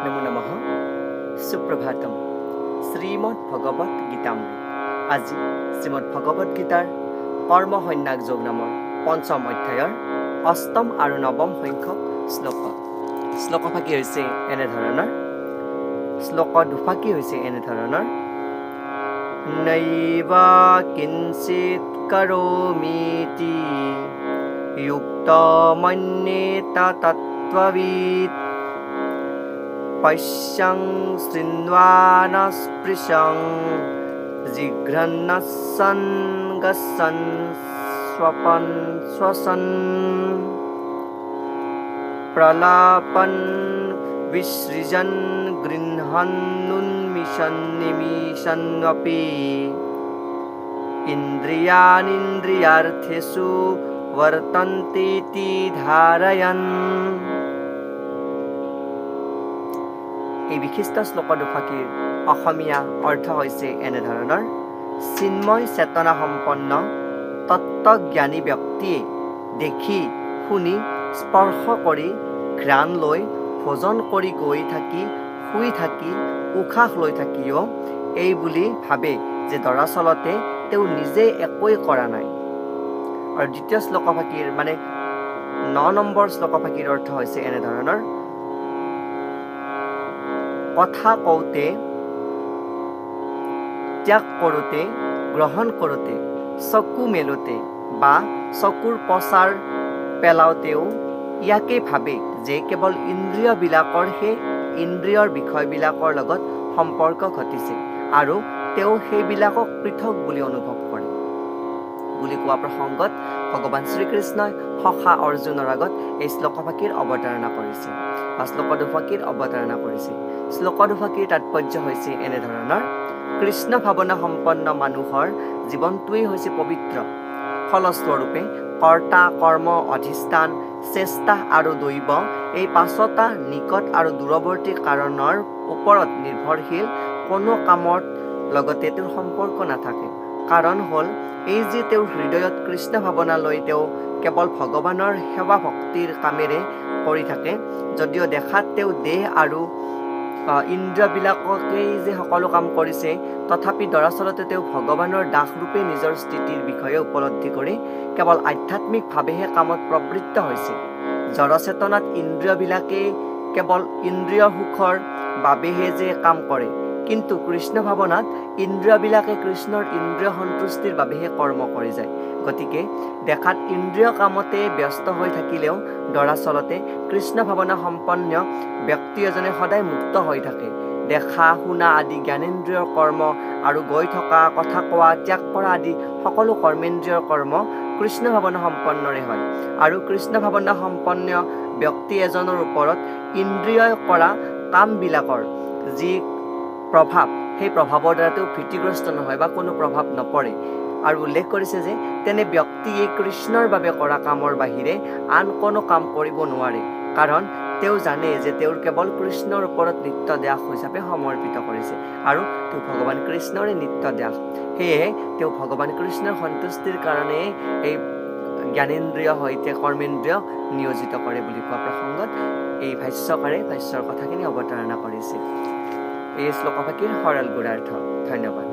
নমো নমঃ সুপ্ৰভাতম শ্ৰীমদ ভগবত গীতামৃত আজি শ্ৰীমদ ভগবত গীতাৰ কৰ্মসন্ন্যাস যোগ নামৰ পঞ্চম অধ্যায়ৰ অষ্টম আৰু নৱম সংখ্যক শ্লোকফাকি হৈছে এনেধৰণৰ শ্লোক দুফাকি হৈছে এনেধৰণৰ নৈবা কিঞ্চিত কৰোমিতি যুক্ত মন্যেত তত্ত্ববিদ পশ্যং শৃণ্বানস্পৃশং জিঘ্ৰন্নসন গসন স্বপন স্বসন প্ৰলাপন বিসৃজন গৃহন্নুন্মিষন নিমিষন্নপি ইন্দ্ৰিয়ানিন্দ্ৰিয়াৰ্থেষু বৰ্তন্তেতি ধাৰয়ন। এই বিশিষ্ট শ্লোক দুফাকিৰ অসমীয়া অৰ্থ হৈছে এনেধৰণৰ চিন্ময় চেতনা সম্পন্ন তত্ত্বজ্ঞানী ব্যক্তিয়ে দেখি শুনি স্পৰ্শ কৰি ঘ্ৰাণ লৈ ভোজন কৰি গৈ থাকি শুই থাকি উশাহ লৈ থাকিও এই বুলি ভাবে যে দৰাচলতে তেওঁ নিজে একোৱেই কৰা নাই। আৰু দ্বিতীয় শ্লোকফাকিৰ মানে 9 নম্বৰ শ্লোকফাকিৰ অৰ্থ হৈছে এনেধৰণৰ কথা কওঁতে ত্যাগ কৰোঁতে গ্ৰহণ কৰোঁতে চকু মেলোঁতে বা চকুৰ পচাৰ পেলাওঁতেও ইয়াকে ভাবে যে কেৱল ইন্দ্ৰিয়বিলাকৰহে ইন্দ্ৰিয়ৰ বিষয়বিলাকৰ লগত সম্পৰ্ক ঘটিছে আৰু তেওঁ সেইবিলাকক পৃথক বুলি অনুভৱ কৰে বুলি কোৱা প্ৰসংগত ভগৱান শ্ৰীকৃষ্ণই সখা অৰ্জুনৰ আগত এই শ্লোকফাকিৰ অৱতাৰণা কৰিছে বা শ্লোক দুফাকিৰ অৱতাৰণা কৰিছে। শ্লোক দুফাকিৰ তাৎপৰ্য হৈছে এনেধৰণৰ কৃষ্ণ ভাৱনা সম্পন্ন মানুহৰ জীৱনটোৱেই হৈছে পবিত্ৰ। ফলস্বৰূপে কৰ্তা কৰ্ম অধিষ্ঠান চেষ্টা আৰু দৈৱ এই পাঁচটা নিকট আৰু দূৰৱৰ্তী কাৰণৰ ওপৰত নিৰ্ভৰশীল কোনো কামৰ লগতে তেওঁৰ সম্পৰ্ক নাথাকে। কাৰণ হ'ল এই যে তেওঁৰ হৃদয়ত কৃষ্ণ ভাৱনা লৈ তেওঁ কেৱল ভগৱানৰ সেৱা ভক্তিৰ কামেৰে কৰি থাকে, যদিও দেখাত তেওঁ দেহ আৰু ইন্দ্ৰিয়বিলাককেই যে সকলো কাম কৰিছে, তথাপি দৰাচলতে তেওঁ ভগৱানৰ দাসৰূপে নিজৰ স্থিতিৰ বিষয়ে উপলব্ধি কৰি কেৱল আধ্যাত্মিকভাৱেহে কামত প্ৰবৃত্ত হৈছে। জড়চেতনাত ইন্দ্ৰিয়বিলাকে কেৱল ইন্দ্ৰিয় সুখৰ বাবেহে যে কাম কৰে, কিন্তু কৃষ্ণ ভাৱনাত ইন্দ্ৰিয়বিলাকে কৃষ্ণৰ ইন্দ্ৰিয় সন্তুষ্টিৰ বাবেহে কৰ্ম কৰি যায়। গতিকে দেখাত ইন্দ্ৰিয় কামতে ব্যস্ত হৈ থাকিলেও দৰাচলতে কৃষ্ণ ভাৱনা সম্পন্ন ব্যক্তি এজনে সদায় মুক্ত হৈ থাকে। দেখা শুনা আদি জ্ঞানেন্দ্ৰিয়ৰ কৰ্ম আৰু গৈ থকা কথা কোৱা ত্যাগ কৰা আদি সকলো কৰ্মেন্দ্ৰিয়ৰ কৰ্ম কৃষ্ণ ভাৱনা সম্পন্নৰে হয়। আৰু কৃষ্ণ ভাৱনা সম্পন্ন ব্যক্তি এজনৰ ওপৰত ইন্দ্ৰিয়ই কৰা কামবিলাকৰ যি প্ৰভাৱ, সেই প্ৰভাৱৰ দ্বাৰা তেওঁ ভীতিগ্ৰস্ত নহয় বা কোনো প্ৰভাৱ নপৰে। আৰু উল্লেখ কৰিছে যে তেনে ব্যক্তিয়ে কৃষ্ণৰ বাবে কৰা কামৰ বাহিৰে আন কোনো কাম কৰিব নোৱাৰে, কাৰণ তেওঁ জানে যে তেওঁৰ কেৱল কৃষ্ণৰ ওপৰত নিত্য দাস হিচাপে সমৰ্পিত কৰিছে আৰু তেওঁ ভগৱান কৃষ্ণৰে নিত্য দাস। সেয়েহে তেওঁ ভগৱান কৃষ্ণৰ সন্তুষ্টিৰ কাৰণে এই জ্ঞানেন্দ্ৰিয় সৈতে কৰ্মেন্দ্ৰিয় নিয়োজিত কৰে বুলি কোৱা প্ৰসংগত এই ভাষ্যকাৰে ভাষ্যৰ কথাখিনি অৱতাৰণা কৰিছে। এই শ্লোকফাকিৰ সৰল গুণাৰ্থ। ধন্যবাদ।